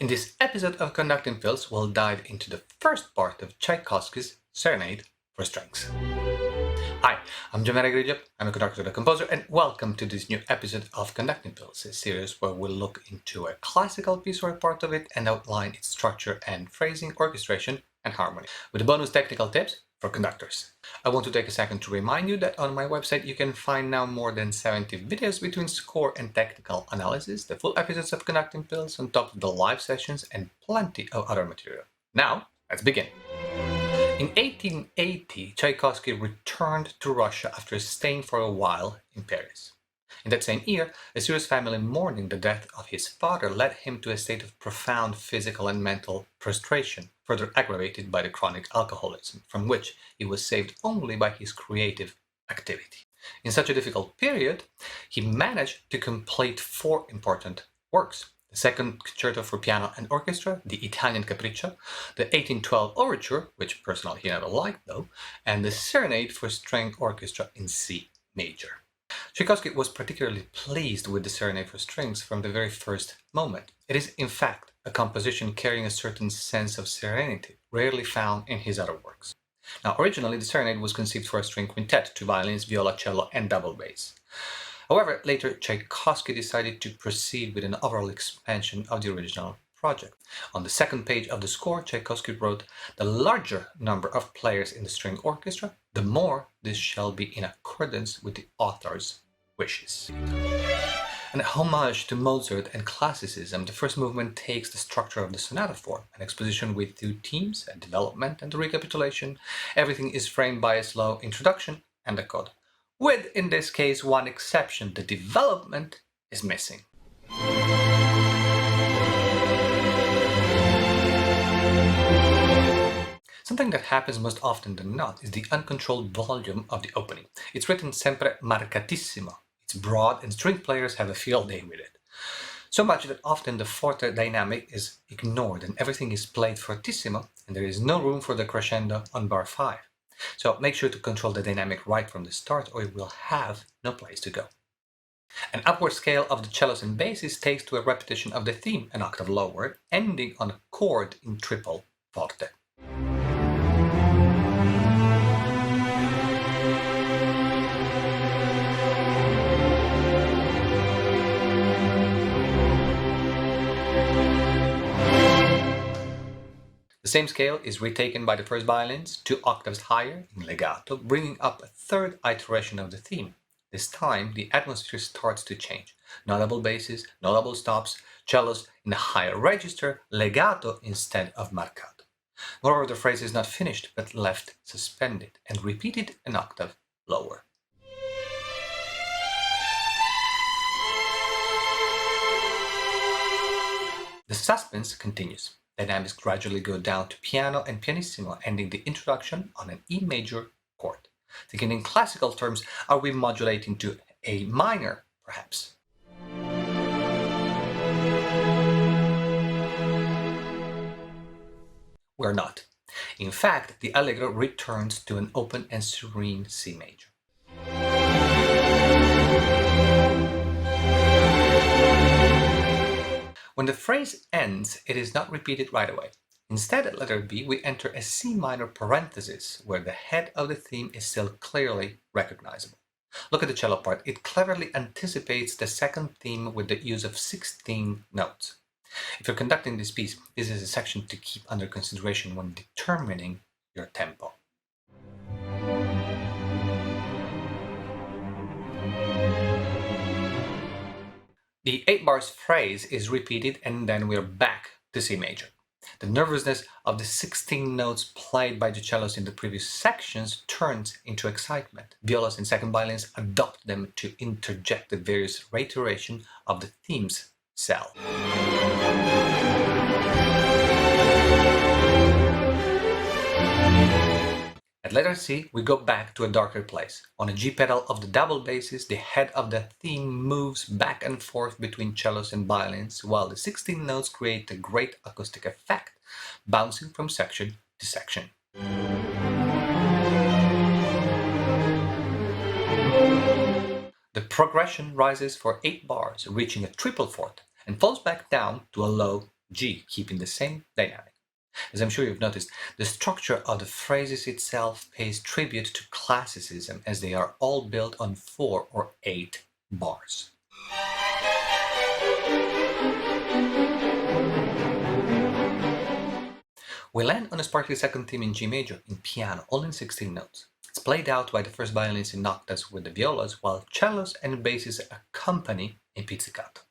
In this episode of Conducting Films, we'll dive into the first part of Tchaikovsky's Serenade for Strings. Hi, I'm Gianmaria Griglio, I'm a conductor and composer, and welcome to this new episode of Conducting Films, a series where we'll look into a classical piece or a part of it and outline its structure and phrasing, orchestration, and harmony, with the bonus technical tips for conductors. I want to take a second to remind you that on my website you can find now more than 70 videos between score and technical analysis, the full episodes of Conducting Films on top of the live sessions, and plenty of other material. Now, let's begin. In 1880, Tchaikovsky returned to Russia after staying for a while in Paris. In that same year, a serious family mourning the death of his father led him to a state of profound physical and mental prostration, further aggravated by the chronic alcoholism, from which he was saved only by his creative activity. In such a difficult period, he managed to complete 4 important works: the second concerto for piano and orchestra, the Italian Capriccio, the 1812 Overture, which personally he never liked though, and the Serenade for string orchestra in C major. Tchaikovsky was particularly pleased with the Serenade for strings from the very first moment. It is, in fact, a composition carrying a certain sense of serenity, rarely found in his other works. Now, originally, the Serenade was conceived for a string quintet, 2 violins, viola, cello, and double bass. However, later Tchaikovsky decided to proceed with an overall expansion of the original project. On the second page of the score, Tchaikovsky wrote, "The larger number of players in the string orchestra, the more this shall be in accordance with the author's wishes." An homage to Mozart and classicism, the first movement takes the structure of the sonata form, an exposition with 2 themes, a development and a recapitulation. Everything is framed by a slow introduction and a coda, with, in this case, one exception: the development is missing. Something that happens most often than not is the uncontrolled volume of the opening. It's written sempre marcatissimo. It's broad and string players have a field day with it. So much that often the forte dynamic is ignored and everything is played fortissimo and there is no room for the crescendo on bar 5. So make sure to control the dynamic right from the start or you will have no place to go. An upward scale of the cellos and basses takes to a repetition of the theme an octave lower, ending on a chord in triple forte. The same scale is retaken by the first violins, 2 octaves higher in legato, bringing up a third iteration of the theme. This time, the atmosphere starts to change. No double basses, no double stops, cellos in a higher register, legato instead of marcato. Moreover, the phrase is not finished, but left suspended and repeated an octave lower. The suspense continues. Dynamics gradually go down to piano and pianissimo, ending the introduction on an E major chord. Thinking in classical terms, are we modulating to A minor, perhaps? We're not. In fact, the Allegro returns to an open and serene C major. When the phrase ends, it is not repeated right away. Instead, at letter B, we enter a C minor parenthesis, where the head of the theme is still clearly recognizable. Look at the cello part. It cleverly anticipates the second theme with the use of 16 notes. If you're conducting this piece, this is a section to keep under consideration when determining your tempo. The 8 bars phrase is repeated and then we're back to C major. The nervousness of the 16 notes played by the cellos in the previous sections turns into excitement. Violas and second violins adopt them to interject the various reiteration of the theme's cell. At letter C, we go back to a darker place. On a G pedal of the double basses, the head of the theme moves back and forth between cellos and violins, while the 16 notes create a great acoustic effect, bouncing from section to section. The progression rises for 8 bars, reaching a triple forte, and falls back down to a low G, keeping the same dynamic. As I'm sure you've noticed, the structure of the phrases itself pays tribute to classicism, as they are all built on 4 or 8 bars. We land on a sparkly second theme in G major, in piano, all in 16 notes. It's played out by the first violins in octaves with the violas, while cellos and basses accompany in pizzicato.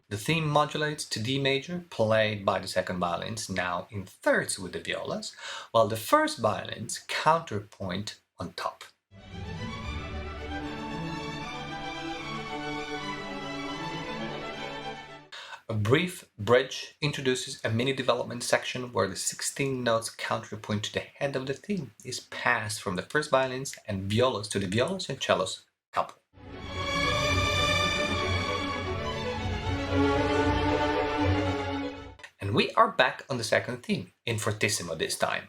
The theme modulates to D major, played by the second violins, now in thirds with the violas, while the first violins counterpoint on top. A brief bridge introduces a mini development section where the 16 notes counterpoint to the head of the theme is passed from the first violins and violas to the violas and cellos couple. And we are back on the second theme, in fortissimo this time.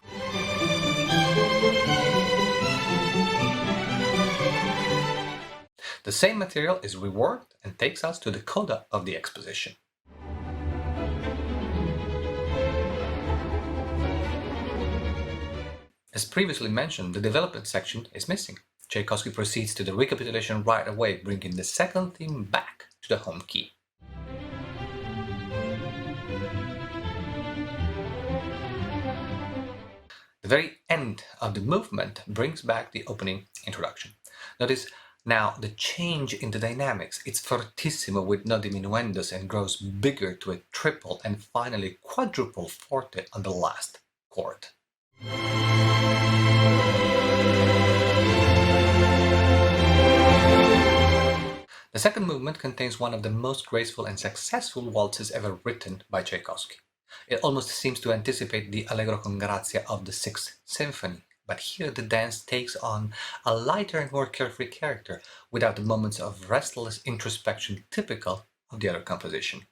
The same material is reworked and takes us to the coda of the exposition. As previously mentioned, the development section is missing. Tchaikovsky proceeds to the recapitulation right away, bringing the second theme back to the home key. The very end of the movement brings back the opening introduction. Notice now the change in the dynamics. It's fortissimo with no diminuendos and grows bigger to a triple and finally quadruple forte on the last chord. The second movement contains one of the most graceful and successful waltzes ever written by Tchaikovsky. It almost seems to anticipate the Allegro con grazia of the Sixth Symphony, but here the dance takes on a lighter and more carefree character, without the moments of restless introspection typical of the other composition.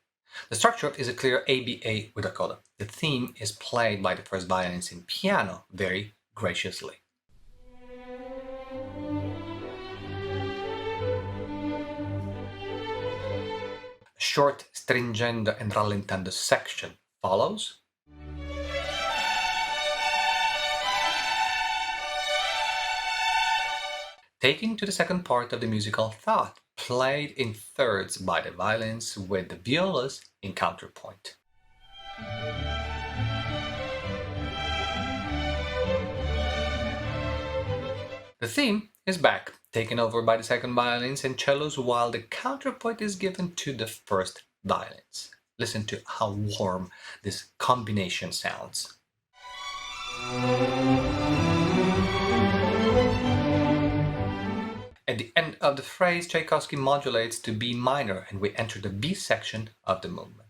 The structure is a clear ABA with a coda. The theme is played by the first violins in piano very graciously. A short stringendo and rallentando section follows. Taking to the second part of the musical thought, played in thirds by the violins with the violas in counterpoint. The theme is back, taken over by the second violins and cellos, while the counterpoint is given to the first violins. Listen to how warm this combination sounds. At the end of the phrase, Tchaikovsky modulates to B minor, and we enter the B section of the movement.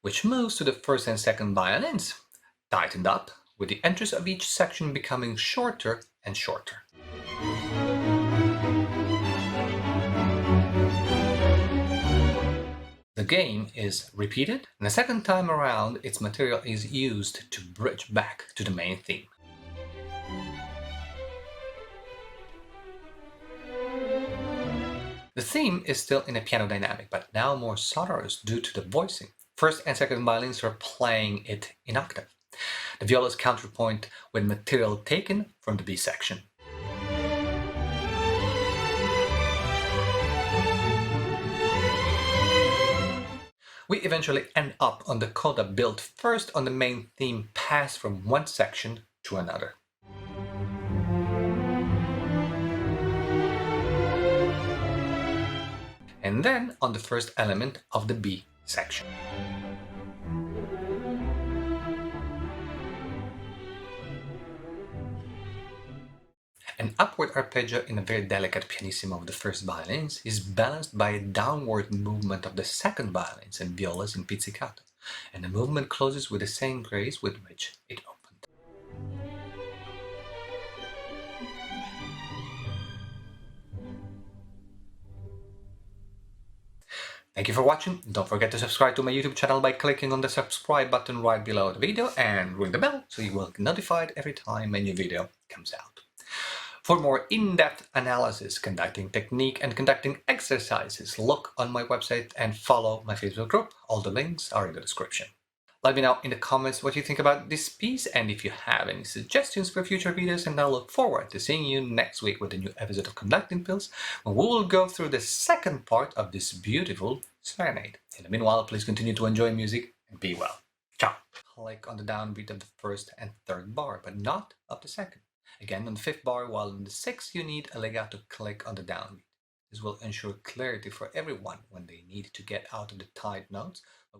Which moves to the first and second violins, tightened up, with the entries of each section becoming shorter and shorter. The game is repeated, and the second time around its material is used to bridge back to the main theme. The theme is still in a piano dynamic, but now more sonorous due to the voicing. First and second violins are playing it in octave. The violas counterpoint with material taken from the B section. We eventually end up on the coda built first on the main theme, passed from one section to another. And then on the first element of the B section. An upward arpeggio in a very delicate pianissimo of the first violins is balanced by a downward movement of the second violins and violas in pizzicato, and the movement closes with the same grace with which it opened. Thank you for watching. Don't forget to subscribe to my YouTube channel by clicking on the subscribe button right below the video and ring the bell so you will get notified every time a new video comes out. For more in-depth analysis, conducting technique and conducting exercises, look on my website and follow my Facebook group. All the links are in the description. Let me know in the comments what you think about this piece and if you have any suggestions for future videos, and I'll look forward to seeing you next week with a new episode of Conducting Pills, when we will go through the second part of this beautiful serenade. In the meanwhile, please continue to enjoy music and be well. Ciao! Click on the downbeat of the first and third bar, but not of the second. Again, on the fifth bar, while on the sixth you need a legato click on the downbeat. This will ensure clarity for everyone when they need to get out of the tight notes